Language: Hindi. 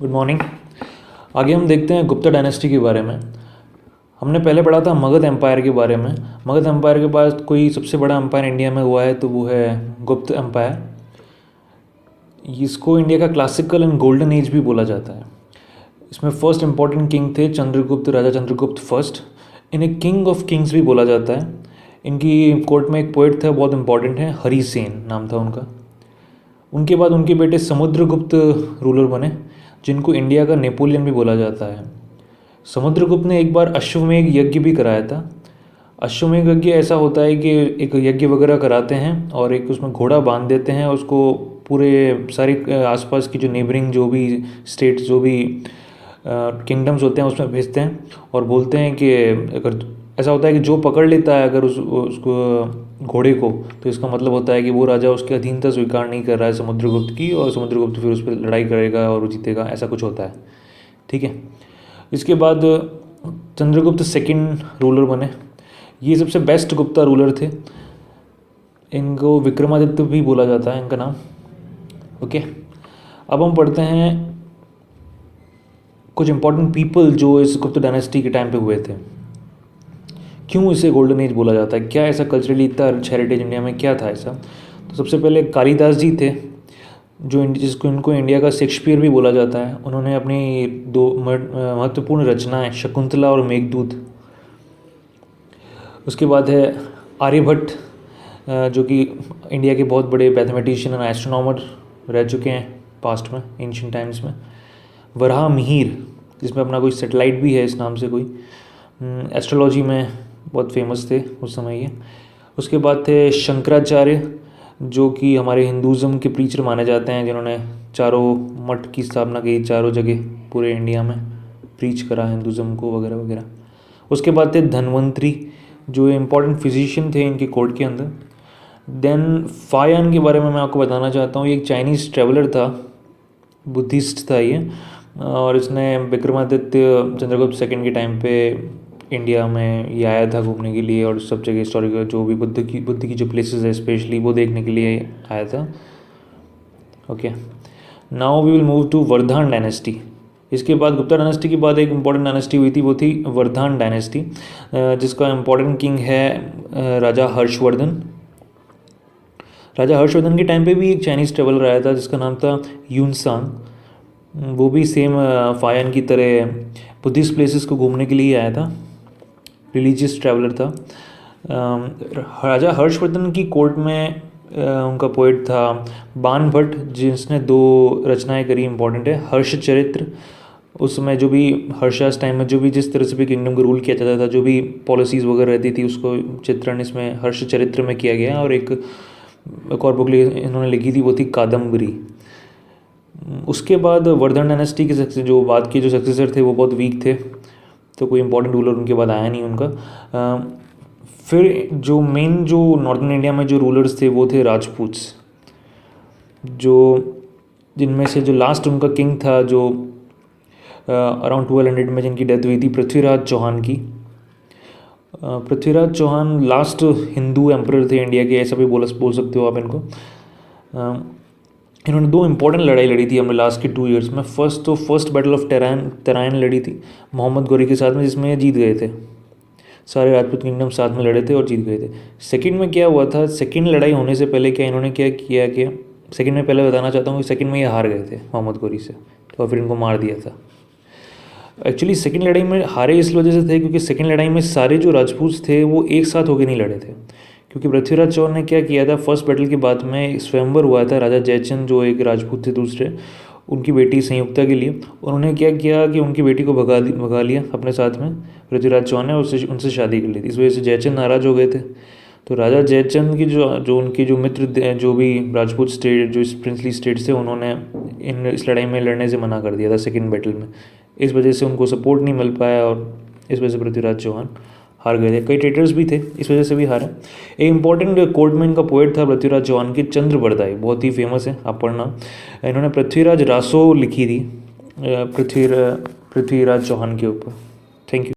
Good morning. आगे हम देखते हैं गुप्ता डायनेस्टी के बारे में। हमने पहले पढ़ा था मगध एम्पायर के बारे में। मगध एम्पायर के बाद कोई सबसे बड़ा एम्पायर इंडिया में हुआ है तो वो है गुप्त एम्पायर। इसको इंडिया का क्लासिकल एंड गोल्डन एज भी बोला जाता है। इसमें फर्स्ट इंपॉर्टेंट किंग थे चंद्रगुप्त, राजा चंद्रगुप्त फर्स्ट। इन्हें किंग ऑफ किंग्स भी बोला जाता है। इनकी कोर्ट में एक पोएट था, बहुत इंपॉर्टेंट है, हरिसेन नाम था उनका। उनके बाद उनके बेटे समुद्रगुप्त रूलर बने, जिनको इंडिया का नेपोलियन भी बोला जाता है। समुद्रगुप्त ने एक बार अश्वमेध यज्ञ भी कराया था। अश्वमेध यज्ञ ऐसा होता है कि एक यज्ञ वगैरह कराते हैं और एक उसमें घोड़ा बांध देते हैं, उसको पूरे सारे आसपास की जो नेबरिंग जो भी स्टेट्स जो भी किंगडम्स होते हैं उसमें भेजते हैं और बोलते हैं कि अगर ऐसा होता है कि जो पकड़ लेता है अगर उसको घोड़े को, तो इसका मतलब होता है कि वो राजा उसकी अधीनता स्वीकार नहीं कर रहा है समुद्रगुप्त की, और समुद्रगुप्त फिर उस पर लड़ाई करेगा और वो जीतेगा, ऐसा कुछ होता है। ठीक है। इसके बाद चंद्रगुप्त सेकंड रूलर बने। ये सबसे बेस्ट गुप्ता रूलर थे। इनको विक्रमादित्य भी बोला जाता है इनका नाम। ओके। अब हम पढ़ते हैं कुछ इंपॉर्टेंट पीपल जो इस गुप्ता डायनेस्टी के टाइम पे हुए थे। क्यों इसे गोल्डन एज बोला जाता है, क्या ऐसा कल्चरली इतना रिच हेरिटेज इंडिया में क्या था ऐसा। तो सबसे पहले कालिदास जी थे, जिसको इनको इंडिया का शेक्सपियर भी बोला जाता है। उन्होंने अपनी दो महत्वपूर्ण रचनाएं शकुंतला और मेघदूत। उसके बाद है आर्यभट्ट, जो कि इंडिया के बहुत बड़े मैथमेटिशियन और एस्ट्रोनॉमर रह चुके हैं पास्ट में, एंशिएंट टाइम्स में। वराह मिहिर, जिसमें अपना कोई सेटेलाइट भी है इस नाम से, कोई एस्ट्रोलॉजी में बहुत फेमस थे उस समय ये। उसके बाद थे शंकराचार्य, जो कि हमारे हिंदुज़म के प्रीचर माने जाते हैं, जिन्होंने चारों मठ की स्थापना की, चारों जगह पूरे इंडिया में प्रीच करा हिंदुज़म को वगैरह वगैरह। उसके बाद थे धन्वंतरी, जो इम्पोर्टेंट फिजिशियन थे इनके कोर्ट के अंदर। देन फायान के बारे में मैं आपको बताना चाहता हूँ। ये एक चाइनीज़ ट्रेवलर था, बुद्धिस्ट था ये, और इसने विक्रमादित्य चंद्रगुप्त सेकंड के टाइम पे इंडिया में ये आया था घूमने के लिए, और सब जगह हिस्टोरिकल जो भी बुद्ध की जो प्लेसेस है स्पेशली वो देखने के लिए आया था। Okay. Now we will move to Vardhaman dynasty. इसके बाद गुप्ता डायनेस्टी के बाद एक इम्पॉर्टेंट डायनेस्टी हुई थी, वो थी वर्धमान डायनेस्टी, जिसका इम्पॉर्टेंट किंग है राजा हर्षवर्धन। राजा हर्षवर्धन के टाइम पे भी एक चाइनीज़ ट्रेवलर आया था जिसका नाम था यूनसांग। वो भी सेम फायन की तरह बुद्धिस्ट प्लेसेस को घूमने के लिए आया था, रिलीजियस ट्रैवलर था। राजा हर्षवर्धन की कोर्ट में उनका पोएट था बाणभट्ट, जिसने दो रचनाएं करी इंपॉर्टेंट है। हर्षचरित्र, उस समय जो भी हर्षास टाइम में जो भी जिस तरह से भी किंगडम को रूल किया जाता था, जो भी पॉलिसीज़ वगैरह रहती थी, उसको चित्रण इसमें हर्षचरित्र में किया गया। और एक और बुक इन्होंने लिखी थी, वो थी कादम्बरी। उसके बाद वर्धमान डायनेस्टी के जो बाद के जो सक्सेसर थे वो बहुत वीक थे, तो कोई इंपॉर्टेंट रूलर उनके बाद आया नहीं उनका। फिर जो मेन जो नॉर्थन इंडिया में जो रूलर्स थे वो थे राजपूत्स, जो जिनमें से जो लास्ट उनका किंग था, जो अराउंड 1200 में जिनकी डेथ हुई थी, पृथ्वीराज चौहान की। पृथ्वीराज चौहान लास्ट हिंदू एम्परर थे इंडिया के, ऐसा भी बोल सकते हो आप इनको। इन्होंने दो इंपॉर्टेंट लड़ाई लड़ी थी हमने लास्ट के 2 ईयर्स में। फर्स्ट बैटल ऑफ तराइन लड़ी थी मोहम्मद गौरी के साथ में, जिसमें ये जीत गए थे। सारे राजपूत किंगडम साथ में लड़े थे और जीत गए थे। सेकंड में क्या हुआ था, सेकंड लड़ाई होने से पहले क्या इन्होंने क्या किया कि सेकंड में पहले बताना चाहता हूँ कि सेकंड में ये हार गए थे मोहम्मद गौरी से, तो फिर इनको मार दिया था। एक्चुअली सेकंड लड़ाई में हारे इस वजह से थे क्योंकि सेकंड लड़ाई में सारे जो राजपूत थे वो एक साथ होकर नहीं लड़े थे। क्योंकि पृथ्वीराज चौहान ने क्या किया था, फर्स्ट बैटल के बाद में स्वयंवर हुआ था राजा जयचंद, जो एक राजपूत थे दूसरे, उनकी बेटी संयुक्ता के लिए। उन्होंने क्या किया कि उनकी बेटी को भगा लिया अपने साथ में। पृथ्वीराज चौहान ने उनसे शादी कर ली थी। इस वजह से जयचंद नाराज हो गए थे। तो राजा जयचंद की जो उनके जो मित्र जो भी राजपूत स्टेट जो प्रिंसली स्टेट्स थे, उन्होंने इस लड़ाई में लड़ने से मना कर दिया था सेकेंड बैटल में। इस वजह से उनको सपोर्ट नहीं मिल पाया और इस वजह से पृथ्वीराज चौहान हार गए थे। कई ट्रेटर्स भी थे, इस वजह से भी हारे। एक इंपॉर्टेंट कोर्ट में इनका पोएट था पृथ्वीराज चौहान की, चंद्रबरदाई, बहुत ही फेमस है, आप पढ़ना। इन्होंने पृथ्वीराज रासो लिखी थी पृथ्वीराज चौहान के ऊपर।